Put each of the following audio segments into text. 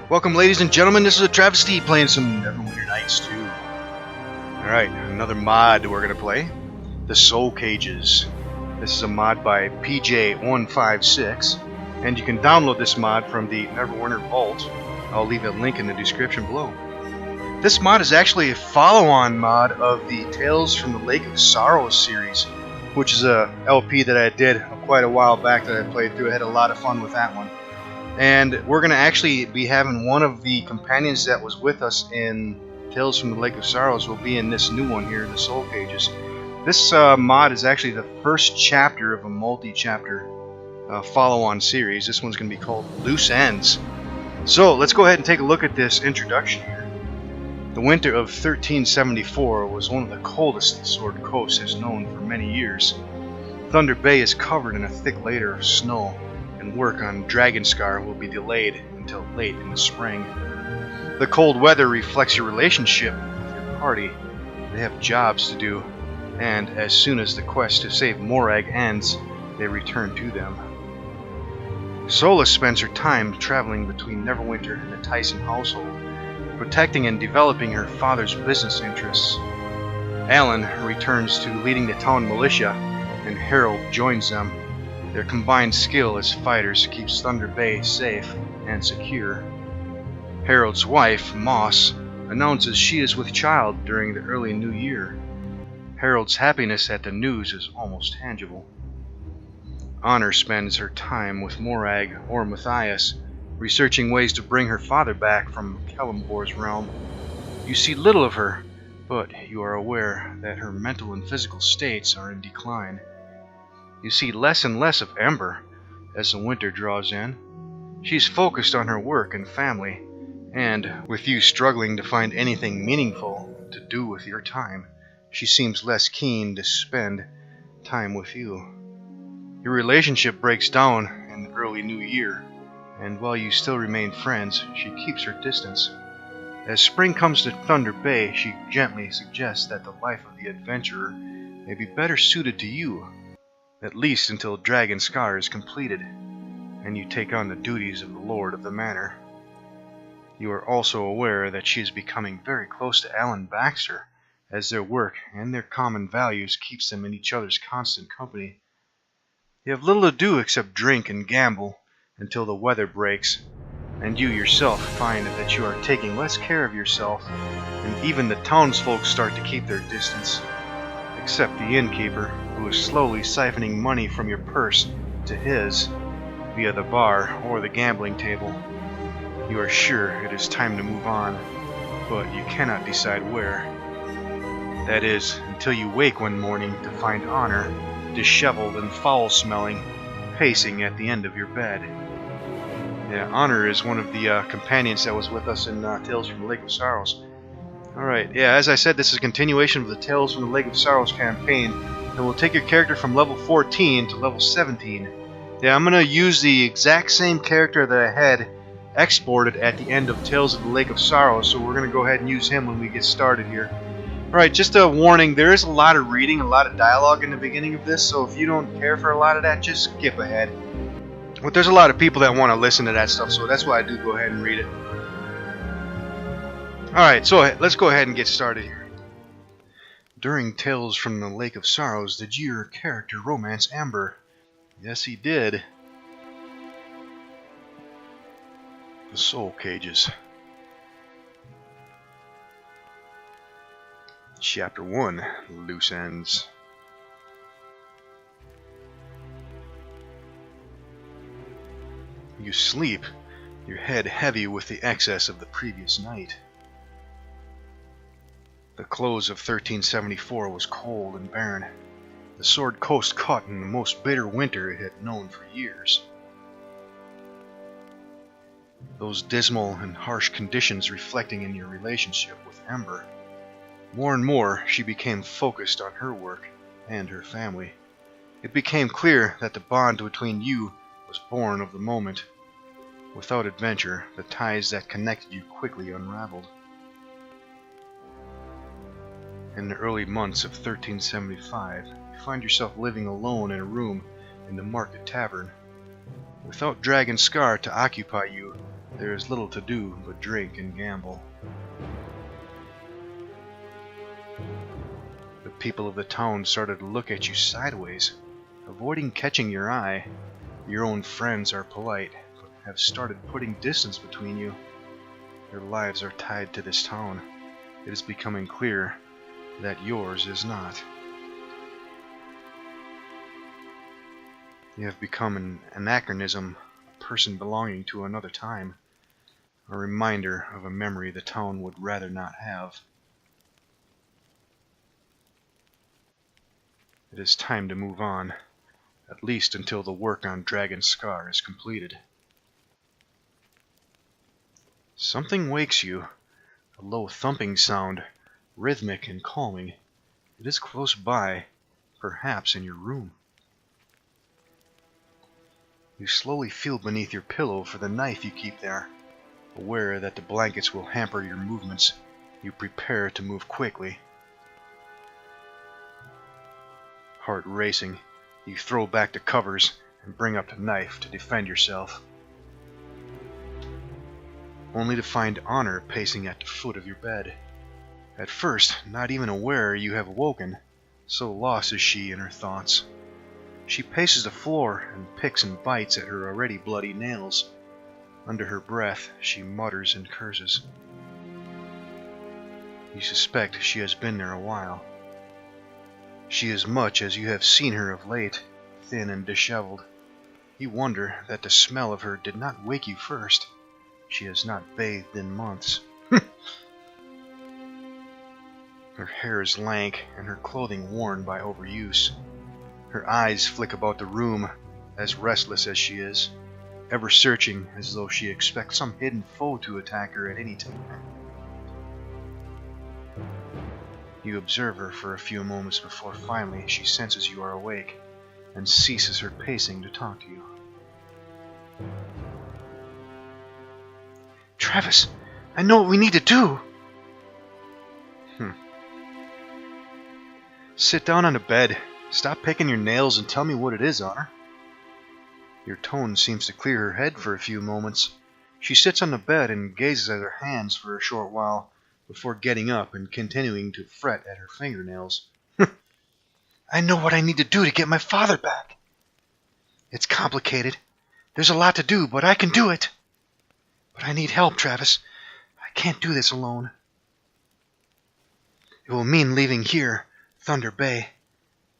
Welcome, ladies and gentlemen. This is AhTravesty playing some Neverwinter Nights 2. Alright, another mod we're going to play. The Soul Cages. This is a mod by PJ156. And you can download this mod from the Neverwinter Vault. I'll leave a link in the description below. This mod is actually a follow-on mod of the Tales from the Lake of Sorrows series, which is a LP that I did quite a while back that I played through. I had a lot of fun with that one. And we're going to actually be having one of the companions that was with us in Tales from the Lake of Sorrows will be in this new one here, the Soul Cages. This mod is actually the first chapter of a multi-chapter follow-on series. This one's going to be called Loose Ends. So let's go ahead and take a look at this introduction here. The winter of 1374 was one of the coldest the Sword Coast has known for many years. Thunder Bay is covered in a thick layer of snow, and work on Dragonscar will be delayed until late in the spring. The cold weather reflects your relationship with your party. They have jobs to do, and as soon as the quest to save Morag ends, they return to them. Sola spends her time traveling between Neverwinter and the Tyson household, protecting and developing her father's business interests. Alan returns to leading the town militia, and Harold joins them. Their combined skill as fighters keeps Thunder Bay safe and secure. Harold's wife, Moss, announces she is with child during the early new year. Harold's happiness at the news is almost tangible. Honor spends her time with Morag or Matthias, researching ways to bring her father back from Kellambor's realm. You see little of her, but you are aware that her mental and physical states are in decline. You see less and less of Ember as the winter draws in. She's focused on her work and family, and with you struggling to find anything meaningful to do with your time, she seems less keen to spend time with you. Your relationship breaks down in the early new year, and while you still remain friends, she keeps her distance. As spring comes to Thunder Bay, she gently suggests that the life of the adventurer may be better suited to you, at least until Dragonscar is completed, and you take on the duties of the Lord of the Manor. You are also aware that she is becoming very close to Alan Baxter, as their work and their common values keeps them in each other's constant company. You have little to do except drink and gamble until the weather breaks, and you yourself find that you are taking less care of yourself, and even the townsfolk start to keep their distance, except the innkeeper, who is slowly siphoning money from your purse to his via the bar or the gambling table. You are sure it is time to move on, but you cannot decide where. That is, until you wake one morning to find Honor, disheveled and foul-smelling, pacing at the end of your bed. Yeah, Honor is one of the companions that was with us in Tales from the Lake of Sorrows. Alright, yeah, as I said, this is a continuation of the Tales from the Lake of Sorrows campaign, and we'll take your character from level 14 to level 17. Yeah, I'm going to use the exact same character that I had exported at the end of Tales of the Lake of Sorrows, so we're going to go ahead and use him when we get started here. Alright, just a warning, there is a lot of reading, a lot of dialogue in the beginning of this, so if you don't care for a lot of that, just skip ahead. But there's a lot of people that want to listen to that stuff, so that's why I do go ahead and read it. Alright, so let's go ahead and get started here. During Tales from the Lake of Sorrows, did your character romance Amber? Yes, he did. The Soul Cages. Chapter 1, Loose Ends. You sleep, your head heavy with the excess of the previous night. The close of 1374 was cold and barren. The Sword Coast caught in the most bitter winter it had known for years. Those dismal and harsh conditions reflecting in your relationship with Ember. More and more, she became focused on her work and her family. It became clear that the bond between you was born of the moment. Without adventure, the ties that connected you quickly unraveled. In the early months of 1375, you find yourself living alone in a room in the Market Tavern. Without Dragonscar to occupy you, there is little to do but drink and gamble. The people of the town started to look at you sideways, avoiding catching your eye. Your own friends are polite, but have started putting distance between you. Their lives are tied to this town. It is becoming clear that yours is not. You have become an anachronism, a person belonging to another time, a reminder of a memory the town would rather not have. It is time to move on, at least until the work on Dragon's Scar is completed. Something wakes you, a low thumping sound, rhythmic and calming. It is close by, perhaps in your room. You slowly feel beneath your pillow for the knife you keep there. Aware that the blankets will hamper your movements, you prepare to move quickly. Heart racing, you throw back the covers and bring up the knife to defend yourself. Only to find Honor pacing at the foot of your bed. At first, not even aware you have awoken, so lost is she in her thoughts. She paces the floor and picks and bites at her already bloody nails. Under her breath, she mutters and curses. You suspect she has been there a while. She is much as you have seen her of late, thin and disheveled. You wonder that the smell of her did not wake you first. She has not bathed in months. Her hair is lank and her clothing worn by overuse. Her eyes flick about the room, as restless as she is, ever searching as though she expects some hidden foe to attack her at any time. You observe her for a few moments before finally she senses you are awake and ceases her pacing to talk to you. Travis, I know what we need to do. Sit down on the bed. Stop picking your nails and tell me what it is, Honor. Your tone seems to clear her head for a few moments. She sits on the bed and gazes at her hands for a short while before getting up and continuing to fret at her fingernails. I know what I need to do to get my father back. It's complicated. There's a lot to do, but I can do it. But I need help, Travis. I can't do this alone. It will mean leaving here, Thunder Bay.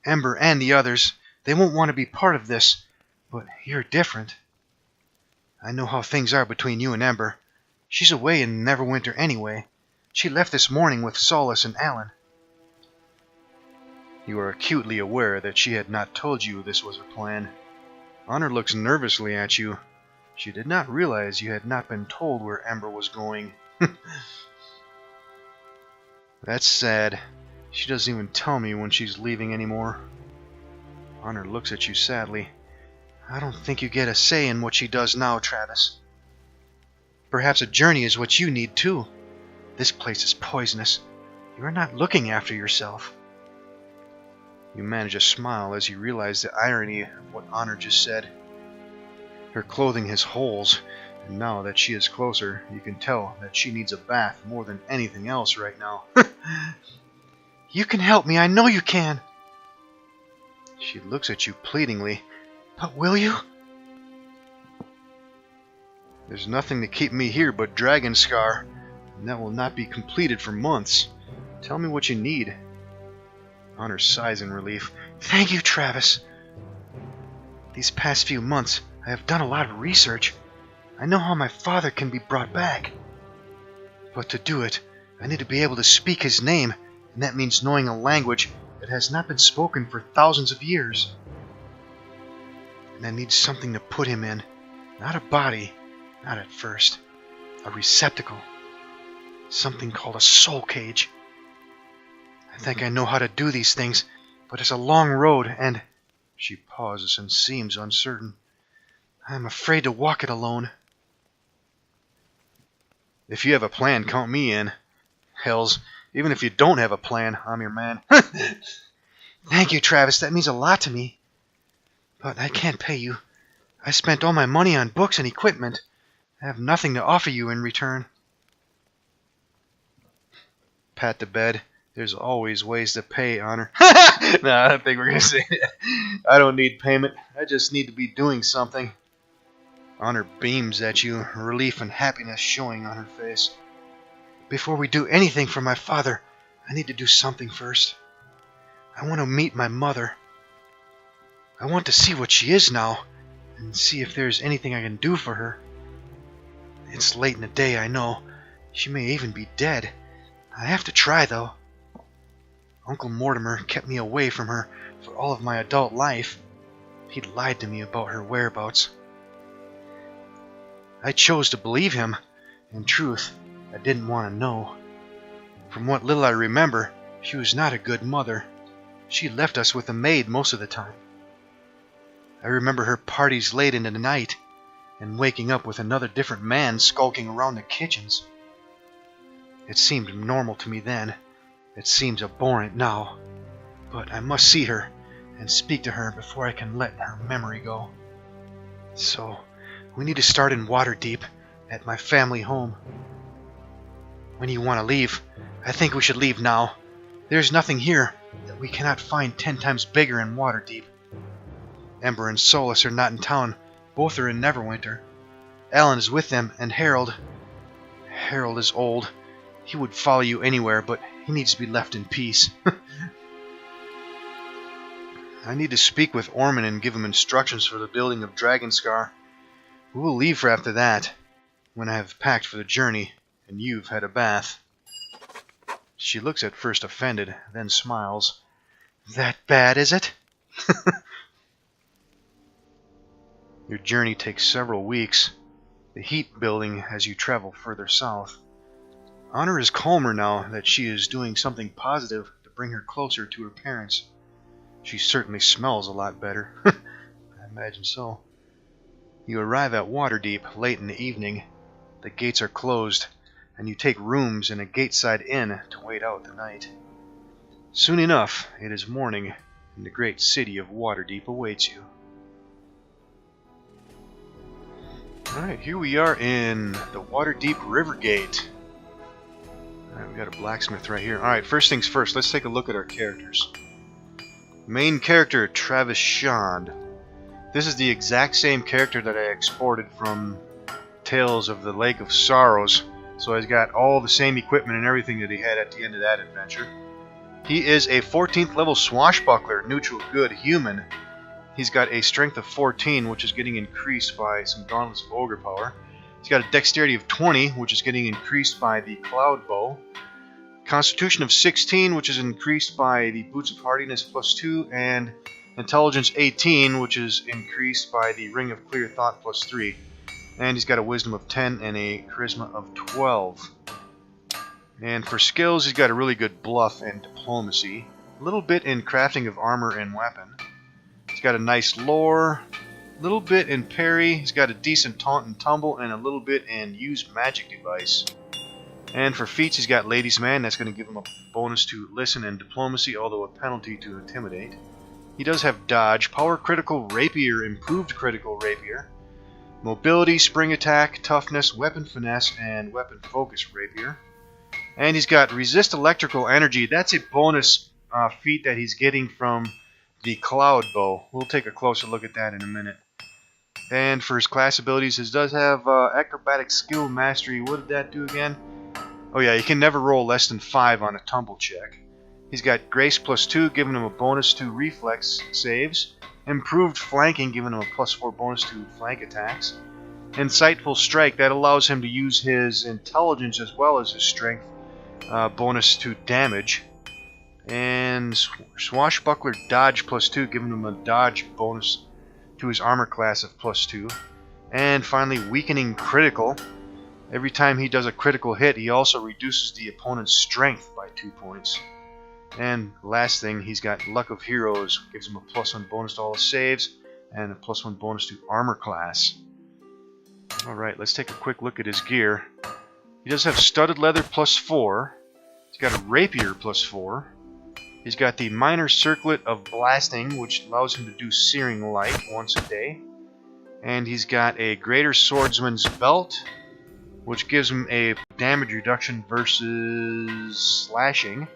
Ember and the others, they won't want to be part of this, but you're different. I know how things are between you and Ember. She's away in Neverwinter anyway. She left this morning with Solace and Alan. You are acutely aware that she had not told you this was her plan. Honor looks nervously at you. She did not realize you had not been told where Ember was going. That's sad. She doesn't even tell me when she's leaving anymore. Honor looks at you sadly. I don't think you get a say in what she does now, Travis. Perhaps a journey is what you need, too. This place is poisonous. You are not looking after yourself. You manage a smile as you realize the irony of what Honor just said. Her clothing has holes, and now that she is closer, you can tell that she needs a bath more than anything else right now. You can help me, I know you can. She looks at you pleadingly. But will you? There's nothing to keep me here but Dragon's Scar, and that will not be completed for months. Tell me what you need. Honor sighs in relief. Thank you, Travis. These past few months, I have done a lot of research. I know how my father can be brought back. But to do it, I need to be able to speak his name, and that means knowing a language that has not been spoken for thousands of years. And I need something to put him in. Not a body, not at first. A receptacle. Something called a soul cage. I think I know how to do these things, but it's a long road, and... She pauses and seems uncertain. I'm afraid to walk it alone. If you have a plan, count me in. Hells, even if you don't have a plan, I'm your man. Thank you, Travis. That means a lot to me. But I can't pay you. I spent all my money on books and equipment. I have nothing to offer you in return. Pat the bed. There's always ways to pay, Honor. No, I don't think we're going to say that. I don't need payment. I just need to be doing something. Honor beams at you, relief and happiness showing on her face. Before we do anything for my father, I need to do something first. I want to meet my mother. I want to see what she is now, and see if there's anything I can do for her. It's late in the day, I know. She may even be dead. I have to try, though. Uncle Mortimer kept me away from her for all of my adult life. He lied to me about her whereabouts. I chose to believe him. In truth, I didn't want to know. From what little I remember, she was not a good mother. She left us with a maid most of the time. I remember her parties late into the night, and waking up with another different man skulking around the kitchens. It seemed normal to me then. It seems abhorrent now. But I must see her and speak to her before I can let her memory go. So, we need to start in Waterdeep, at my family home. When you want to leave, I think we should leave now. There's nothing here that we cannot find 10 times bigger in Waterdeep. Ember and Solus are not in town. Both are in Neverwinter. Alan is with them, and Harold. Harold is old. He would follow you anywhere, but he needs to be left in peace. I need to speak with Orman and give him instructions for the building of Dragonscar. We will leave for after that, when I have packed for the journey, and you've had a bath. She looks at first offended, then smiles. That bad, is it? Your journey takes several weeks, the heat building as you travel further south. Honor is calmer now that she is doing something positive to bring her closer to her parents. She certainly smells a lot better. I imagine so. You arrive at Waterdeep late in the evening. The gates are closed, and you take rooms in a gateside inn to wait out the night. Soon enough, it is morning, and the great city of Waterdeep awaits you. Alright, here we are in the Waterdeep River Gate. Alright, we got a blacksmith right here. Alright, first things first, let's take a look at our characters. Main character, Travis Shand. This is the exact same character that I exported from Tales of the Lake of Sorrows. So he's got all the same equipment and everything that he had at the end of that adventure. He is a 14th level swashbuckler, neutral good human. He's got a strength of 14, which is getting increased by some gauntlets of ogre power. He's got a dexterity of 20, which is getting increased by the cloud bow. Constitution of 16, which is increased by the boots of hardiness +2, and intelligence 18, which is increased by the ring of clear thought +3. And he's got a wisdom of 10 and a charisma of 12. And for skills, he's got a really good bluff and diplomacy. A little bit in crafting of armor and weapon. He's got a nice lore, a little bit in parry, he's got a decent taunt and tumble, and a little bit in use magic device. And for feats, he's got Ladies Man, that's going to give him a bonus to listen and diplomacy, although a penalty to intimidate. He does have dodge, power critical rapier, improved critical rapier, mobility, spring attack, toughness, weapon finesse, and weapon focus rapier. And he's got resist electrical energy, that's a bonus feat that he's getting from the cloud bow. We'll take a closer look at that in a minute. And for his class abilities, he does have acrobatic skill mastery. What did that do again? Oh yeah, he can never roll less than 5 on a tumble check. He's got grace +2, giving him a bonus to reflex saves. Improved flanking, giving him a +4 bonus to flank attacks. Insightful strike, that allows him to use his intelligence as well as his strength bonus to damage. And swashbuckler dodge +2, giving him a dodge bonus to his armor class of +2. And finally, weakening critical. Every time he does a critical hit, he also reduces the opponent's strength by 2 points. And last thing, he's got luck of heroes, gives him a +1 bonus to all his saves and a +1 bonus to armor class. Alright, let's take a quick look at his gear. He does have studded leather +4. He's got a rapier +4. He's got the minor circlet of blasting, which allows him to do searing light once a day. And he's got a Greater Swordsman's Belt, which gives him a damage reduction versus slashing.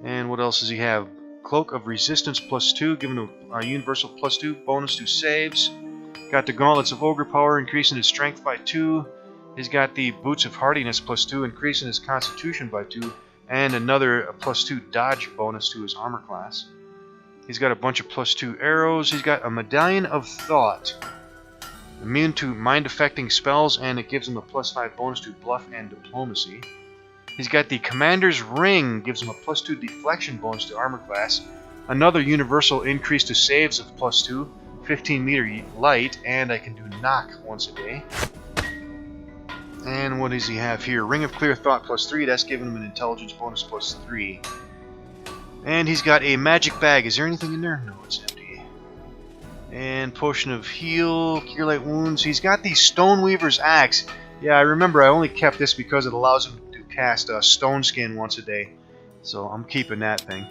And what else does he have? Cloak of Resistance +2, giving him a universal +2 bonus to saves. Got the Gauntlets of Ogre Power, increasing his strength by 2. He's got the Boots of Hardiness +2, increasing his constitution by 2. And another +2 dodge bonus to his armor class. He's got a bunch of +2 arrows. He's got a Medallion of Thought, immune to mind-affecting spells, and it gives him a +5 bonus to bluff and diplomacy. He's got the Commander's Ring, gives him a +2 deflection bonus to armor class. Another universal increase to saves of +2, 15 meter light, and I can do knock once a day. And what does he have here? Ring of Clear Thought +3, that's giving him an intelligence bonus +3. And he's got a magic bag. Is there anything in there? No, it's empty. And Potion of Heal, Cure Light Wounds. He's got the Stoneweaver's Axe. Yeah, I remember I only kept this because it allows him to cast Stone Skin once a day. So I'm keeping that thing.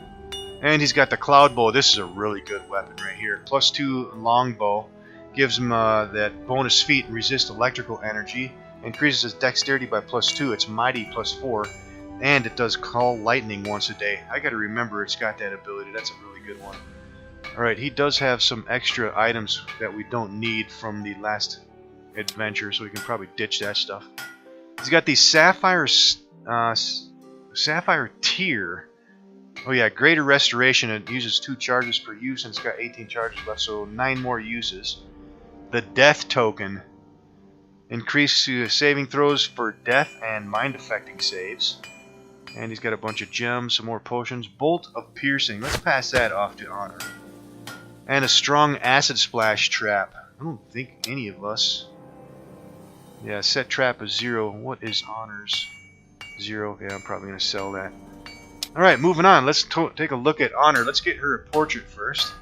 And he's got the Cloud Bow. This is a really good weapon right here. +2 longbow. Gives him that bonus feat and resist electrical energy. Increases his dexterity by +2. It's mighty +4. And it does call lightning once a day. I gotta remember it's got that ability. That's a really good one. Alright, he does have some extra items that we don't need from the last adventure, so we can probably ditch that stuff. He's got the Sapphire Tear. Oh yeah, Greater Restoration. It uses 2 charges per use, and it's got 18 charges left, so 9 more uses. The Death Token. Increase saving throws for death and mind-affecting saves. And he's got a bunch of gems, some more potions. Bolt of Piercing. Let's pass that off to Honor. And a strong Acid Splash Trap. I don't think any of us... Yeah, set trap is 0. What is Honor's? 0. Yeah, I'm probably going to sell that. Alright, moving on. Let's take a look at Honor. Let's get her a portrait first.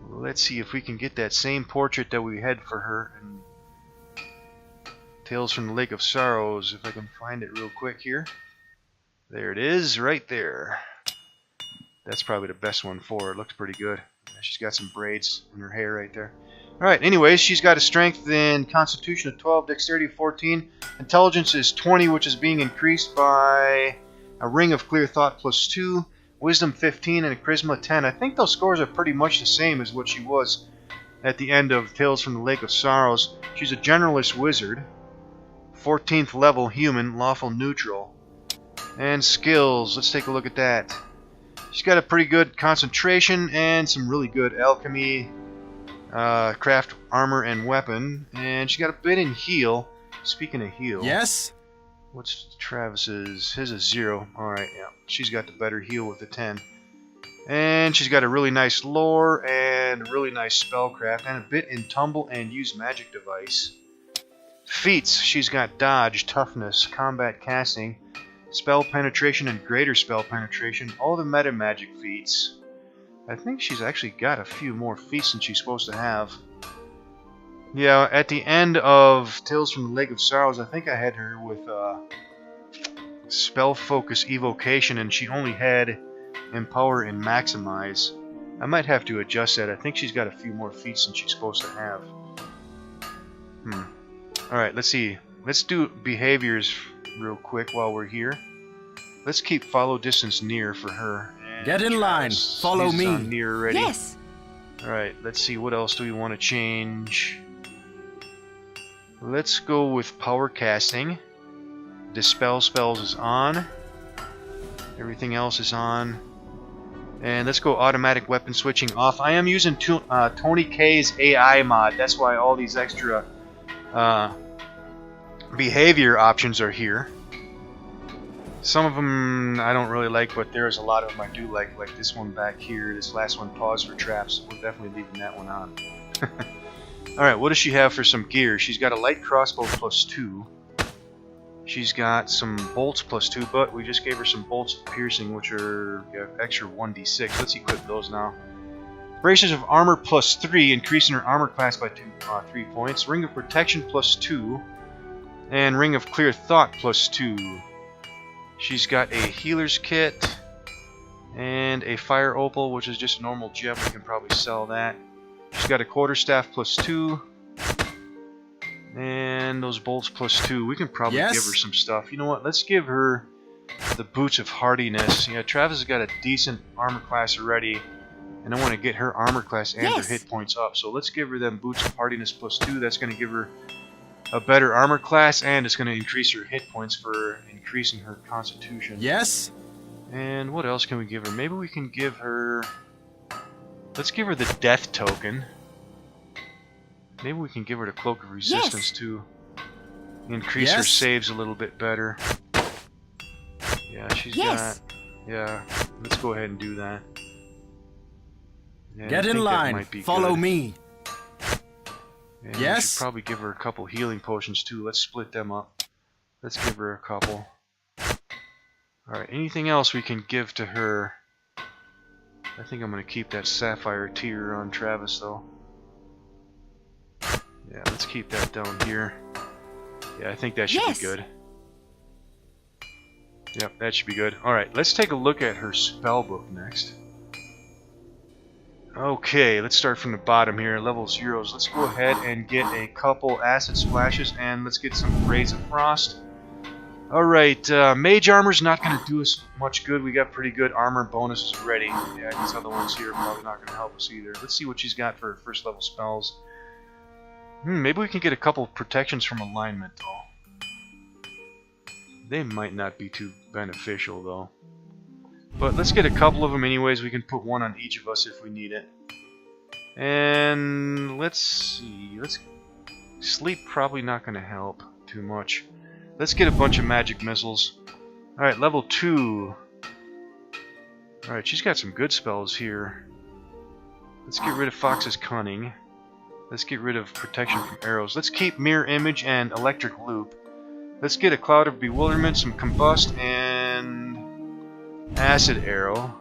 Let's see if we can get that same portrait that we had for her in Tales from the Lake of Sorrows, if I can find it real quick here. There it is, right there. That's probably the best one for her. It looks pretty good. She's got some braids in her hair right there. Alright, anyways, she's got a strength and constitution of 12, dexterity of 14, intelligence is 20, which is being increased by a Ring of Clear Thought +2, wisdom 15, and a charisma 10. I think those scores are pretty much the same as what she was at the end of Tales from the Lake of Sorrows. She's a generalist wizard. 14th level human, lawful neutral. And skills, let's take a look at that. She's got a pretty good concentration and some really good alchemy, craft armor and weapon. And she got a bit in heal. Speaking of heal. Yes? What's Travis's? His is 0. Alright, yeah. She's got the better heal with the 10. And she's got a really nice lore and a really nice spellcraft and a bit in tumble and use magic device. Feats, she's got dodge, toughness, combat casting, spell penetration, and greater spell penetration. All the meta magic feats. I think she's actually got a few more feats than she's supposed to have. Yeah, at the end of Tales from the Lake of Sorrows, I think I had her with Spell Focus Evocation, and she only had Empower and Maximize. I might have to adjust that. I think she's got a few more feats than she's supposed to have. Alright, let's see. Let's do behaviors real quick while we're here. Let's keep follow distance near for her. And get in line. Follow me. On near already. Yes. Alright, let's see. What else do we want to change? Let's go with power casting. Dispel spells is on. Everything else is on. And let's go automatic weapon switching off. I am using Tony K's AI mod. That's why all these extra behavior options are here. Some of them I don't really like, but there's a lot of them I do like this one back here. This last one, pause for traps. We're definitely leaving that one on. Alright, what does she have for some gear? She's got a light crossbow +2. She's got some bolts +2, but we just gave her some bolts of piercing, which are extra 1d6. Let's equip those now. Braces of armor +3, increasing her armor class by 3 points. Ring of protection +2, and Ring of Clear Thought +2. She's got a healer's kit and a fire opal, which is just a normal gem. We can probably sell that. She's got a quarterstaff +2. And those bolts +2. We can probably give her some stuff. You know what? Let's give her the boots of hardiness. Yeah, Travis has got a decent armor class already. And I want to get her armor class and her hit points up. So let's give her them boots of hardiness +2. That's going to give her a better armor class. And it's going to increase her hit points for increasing her constitution. Yes. And what else can we give her? Maybe we can give her... Let's give her the death token. Maybe we can give her the Cloak of Resistance too. Increase her saves a little bit better. Yeah, she's got... Yeah, let's go ahead and do that. Yeah, Get in line. Follow me. And we should probably give her a couple healing potions too. Let's split them up. Let's give her a couple. Alright, anything else we can give to her? I think I'm going to keep that Sapphire tier on Travis though. Yeah, let's keep that down here. Yeah, I think that should be good. Yep, that should be good. Alright, let's take a look at her spellbook next. Okay, let's start from the bottom here. Level 0s. Let's go ahead and get a couple acid splashes and let's get some Rays of Frost. Alright, Mage Armor's not going to do us much good. We got pretty good armor bonuses already. Yeah, these other ones here are probably not going to help us either. Let's see what she's got for her first level spells. Maybe we can get a couple protections from alignment, though. They might not be too beneficial, though. But let's get a couple of them anyways. We can put one on each of us if we need it. And let's see. Sleep probably not going to help too much. Let's get a bunch of magic missiles. Alright, level 2. Alright, she's got some good spells here. Let's get rid of Fox's Cunning. Let's get rid of Protection from Arrows. Let's keep Mirror Image and Electric Loop. Let's get a Cloud of Bewilderment, some Combust, and Acid Arrow.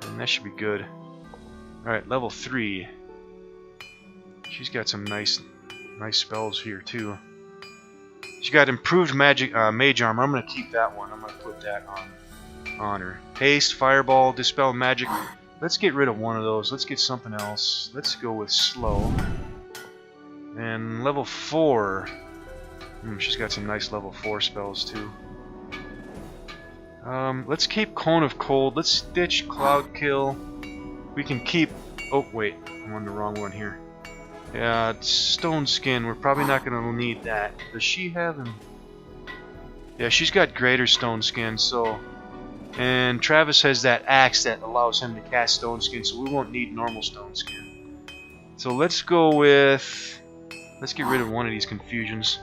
And that should be good. Alright, level 3. She's got some nice spells here too. She's got improved Mage Armor. I'm going to keep that one. I'm going to put that on her. Haste, Fireball, Dispel Magic. Let's get rid of one of those. Let's get something else. Let's go with Slow. And level 4. She's got some nice level 4 spells too. Let's keep Cone of Cold. Let's ditch Cloud Kill. We can keep... Oh, wait. I'm on the wrong one here. Yeah, Stone Skin. We're probably not going to need that. Does she have him? Yeah, she's got Greater Stone Skin, so... And Travis has that axe that allows him to cast Stone Skin, so we won't need normal Stone Skin. So let's go with... Let's get rid of one of these confusions.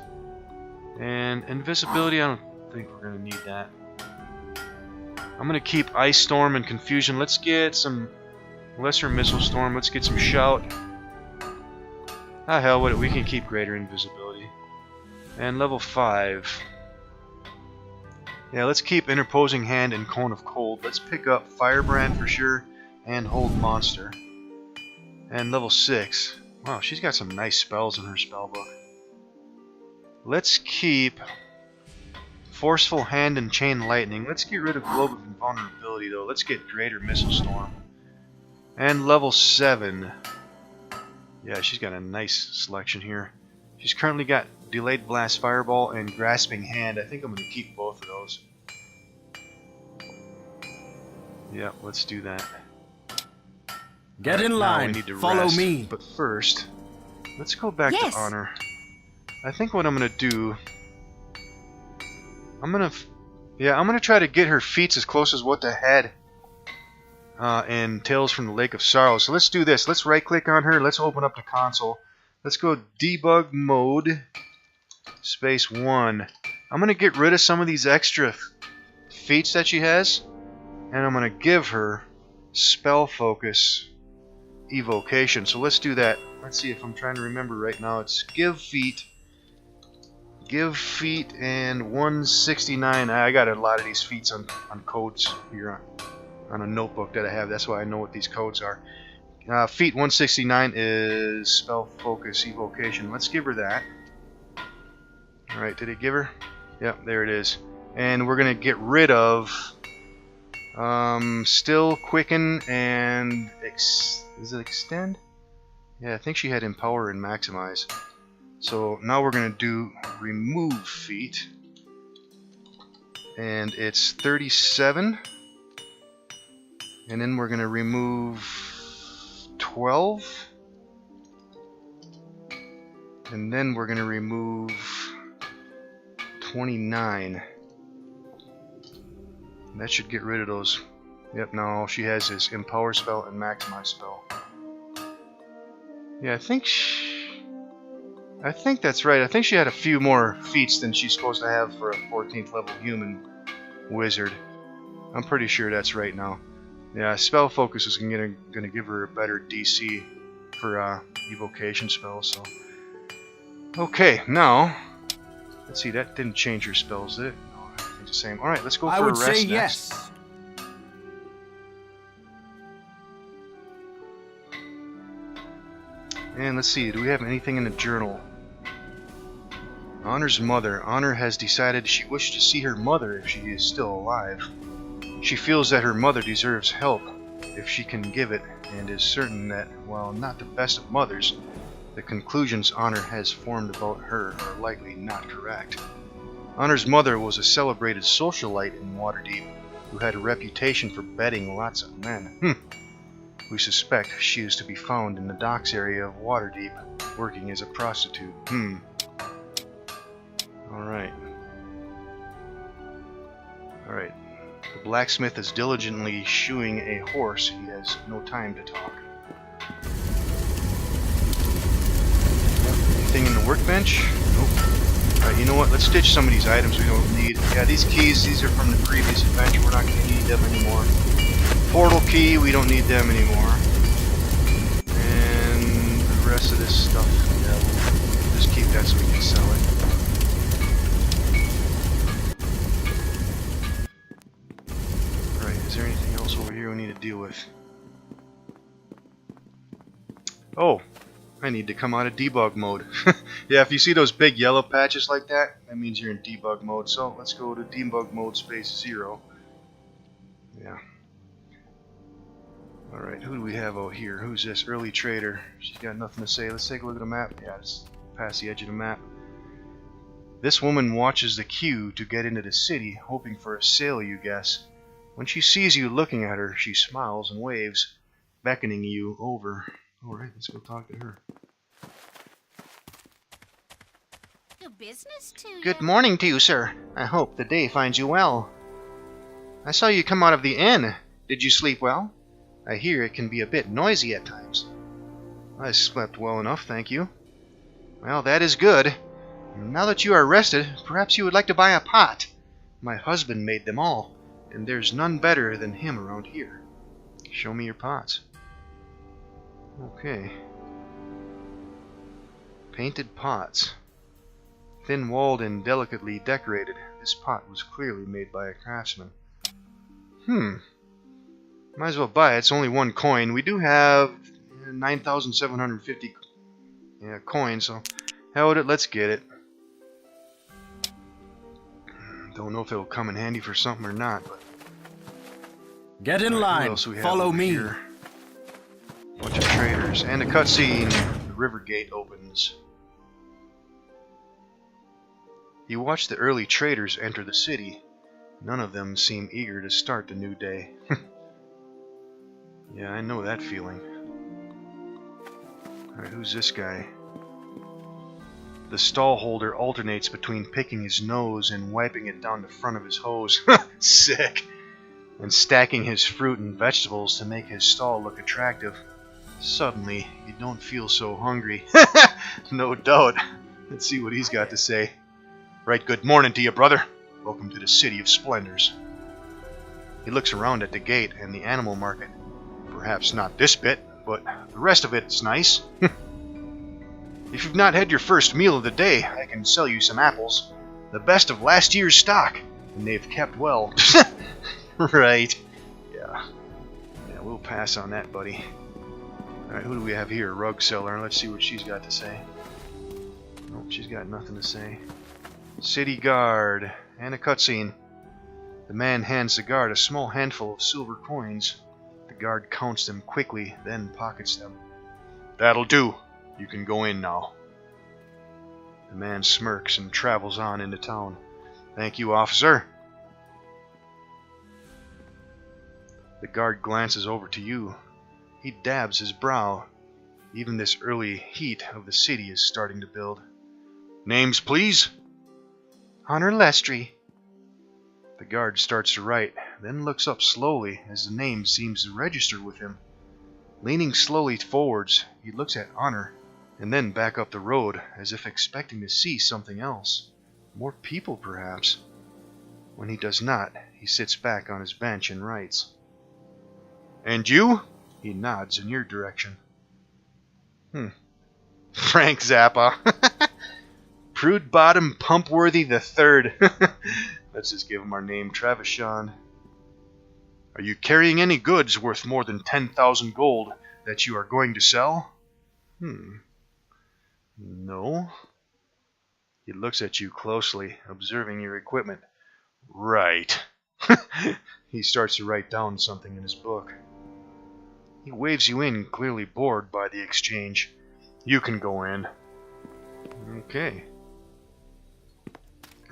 And Invisibility, I don't think we're going to need that. I'm going to keep Ice Storm and Confusion. Let's get some Lesser Missile Storm. Let's get some Shout. Ah, hell with it. We can keep Greater Invisibility. And level 5. Yeah, let's keep Interposing Hand and Cone of Cold. Let's pick up Firebrand for sure, and Hold Monster. And level 6. Wow, she's got some nice spells in her spellbook. Let's keep Forceful Hand and Chain Lightning. Let's get rid of Globe of Invulnerability though. Let's get Greater Missile Storm. And level 7. Yeah, she's got a nice selection here. She's currently got Delayed Blast Fireball and Grasping Hand. I think I'm going to keep both of those. Yeah, let's do that. Get in line. We need to Follow rest. me. But first, let's go back to Honor. I think what I'm going to do... I'm going to try to get her feats as close as what the head in Tales from the Lake of Sorrow. So let's do this. Let's right click on her. Let's open up the console. Let's go Debug Mode. Space 1. I'm going to get rid of some of these extra feats that she has. And I'm going to give her Spell Focus Evocation. So let's do that. Let's see if I'm trying to remember right now. It's Give Feat. Give Feat and 169. I got a lot of these feats on codes here on a notebook that I have. That's why I know what these codes are. Feat 169 is Spell Focus Evocation. Let's give her that. Alright, did it give her? Yep, there it is. And we're going to get rid of Still, quicken, and is it extend? Yeah, I think she had empower and maximize. So now we're gonna do remove feat, and it's 37, and then we're gonna remove 12, and then we're gonna remove 29. That should get rid of those. Yep, now all she has is empower spell and maximize spell. Yeah, I think that's right. I think she had a few more feats than she's supposed to have for a 14th level human wizard. I'm pretty sure that's right now. Yeah, spell focus is gonna give her a better DC for evocation spells. So, okay, now let's see. That didn't change her spells, did it? No, everything's the same. All right, let's go for a rest say next. Yes. And let's see, do we have anything in the journal? Honor's mother. Honor has decided she wishes to see her mother if she is still alive. She feels that her mother deserves help if she can give it, and is certain that, while not the best of mothers, the conclusions Honor has formed about her are likely not correct. Honor's mother was a celebrated socialite in Waterdeep who had a reputation for bedding lots of men. We suspect she is to be found in the docks area of Waterdeep, working as a prostitute. Alright. Alright. The blacksmith is diligently shoeing a horse. He has no time to talk. Anything in the workbench? Nope. Alright, you know what? Let's ditch some of these items we don't need. Yeah, these keys, these are from the previous adventure. We're not going to need them anymore. Portal key, we don't need them anymore. And the rest of this stuff, yeah, we'll just keep that so we can sell it. Alright, is there anything else over here we need to deal with? Oh, I need to come out of debug mode. Yeah, if you see those big yellow patches like that, that means you're in debug mode. So let's go to debug mode space 0. Yeah. Alright, who do we have out here? Who's this? Early trader. She's got nothing to say. Let's take a look at the map. Yeah, just past the edge of the map. This woman watches the queue to get into the city, hoping for a sale, you guess. When she sees you looking at her, she smiles and waves, beckoning you over. Alright, let's go talk to her. Good business to you. Good morning to you, sir. I hope the day finds you well. I saw you come out of the inn. Did you sleep well? I hear it can be a bit noisy at times. I slept well enough, thank you. Well, that is good. Now that you are rested, perhaps you would like to buy a pot. My husband made them all, and there's none better than him around here. Show me your pots. Okay. Painted pots. Thin-walled and delicately decorated, this pot was clearly made by a craftsman. Might as well buy it. It's only 1 coin. We do have 9,750 coins, so hell with it. Let's get it. Don't know if it'll come in handy for something or not, but get in line. Follow me. Here? Bunch of traders and a cutscene. The river gate opens. You watch the early traders enter the city. None of them seem eager to start the new day. Yeah, I know that feeling. Alright, who's this guy? The stall holder alternates between picking his nose and wiping it down the front of his hose. Sick! And stacking his fruit and vegetables to make his stall look attractive. Suddenly, you don't feel so hungry. No doubt. Let's see what he's got to say. Right, good morning to you, brother. Welcome to the City of Splendors. He looks around at the gate and the animal market. Perhaps not this bit, but the rest of it's nice. If you've not had your first meal of the day, I can sell you some apples. The best of last year's stock, and they've kept well. Right. Yeah, we'll pass on that, buddy. Alright, who do we have here? Rug seller. Let's see what she's got to say. Nope, she's got nothing to say. City guard. And a cutscene. The man hands the guard a small handful of silver coins. The guard counts them quickly, then pockets them. That'll do. You can go in now. The man smirks and travels on into town. Thank you, officer. The guard glances over to you. He dabs his brow. Even this early heat of the city is starting to build. Names, please? Honor Lestry. The guard starts to write, then looks up slowly as the name seems to register with him. Leaning slowly forwards, he looks at Honor, and then back up the road, as if expecting to see something else. More people, perhaps. When he does not, he sits back on his bench and writes. And you? He nods in your direction. Frank Zappa. Prude Bottom Pumpworthy III. Let's just give him our name, Travishawn. Are you carrying any goods worth more than 10,000 gold that you are going to sell? No. He looks at you closely, observing your equipment. Right. He starts to write down something in his book. He waves you in, clearly bored by the exchange. You can go in. Okay.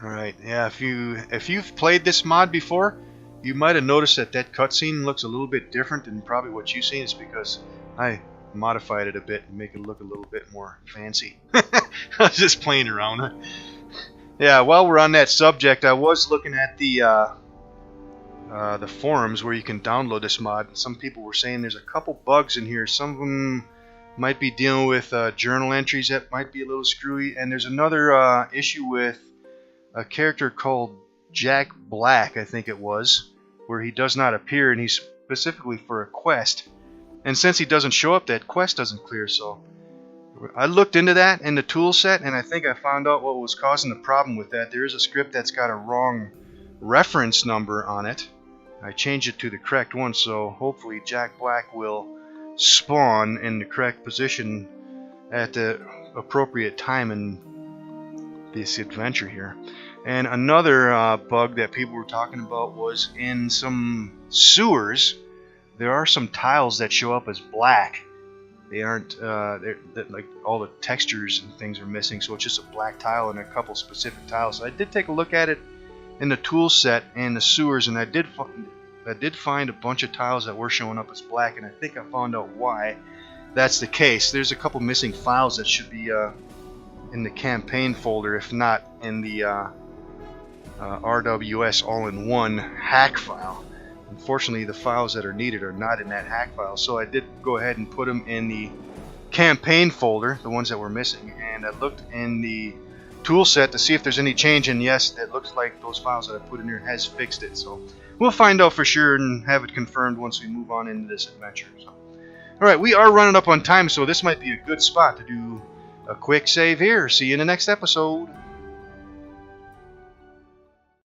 Alright, yeah, if you've played this mod before, you might have noticed that that cutscene looks a little bit different than probably what you've seen. It's because I modified it a bit and make it look a little bit more fancy. I was just playing around. Yeah, while we're on that subject, I was looking at the forums where you can download this mod. Some people were saying there's a couple bugs in here. Some of them might be dealing with journal entries that might be a little screwy, and there's another issue with a character called Jack Black, I think it was, where he does not appear, and he's specifically for a quest. And since he doesn't show up, that quest doesn't clear. So I looked into that in the tool set, and I think I found out what was causing the problem with that. There is a script that's got a wrong reference number on it. I changed it to the correct one, so hopefully Jack Black will spawn in the correct position at the appropriate time in this adventure here. And another bug that people were talking about was in some sewers, there are some tiles that show up as black. They aren't, like all the textures and things are missing, so it's just a black tile and a couple specific tiles. So I did take a look at it in the tool set in the sewers, and I did find a bunch of tiles that were showing up as black, and I think I found out why that's the case. There's a couple missing files that should be in the campaign folder, if not in the RWS all-in-one hack file. Unfortunately, the files that are needed are not in that hack file, so I did go ahead and put them in the campaign folder, the ones that were missing, and I looked in the tool set to see if there's any change, and yes, it looks like those files that I put in there has fixed it. So we'll find out for sure and have it confirmed once we move on into this adventure. So, alright, we are running up on time, so this might be a good spot to do a quick save here. See you in the next episode.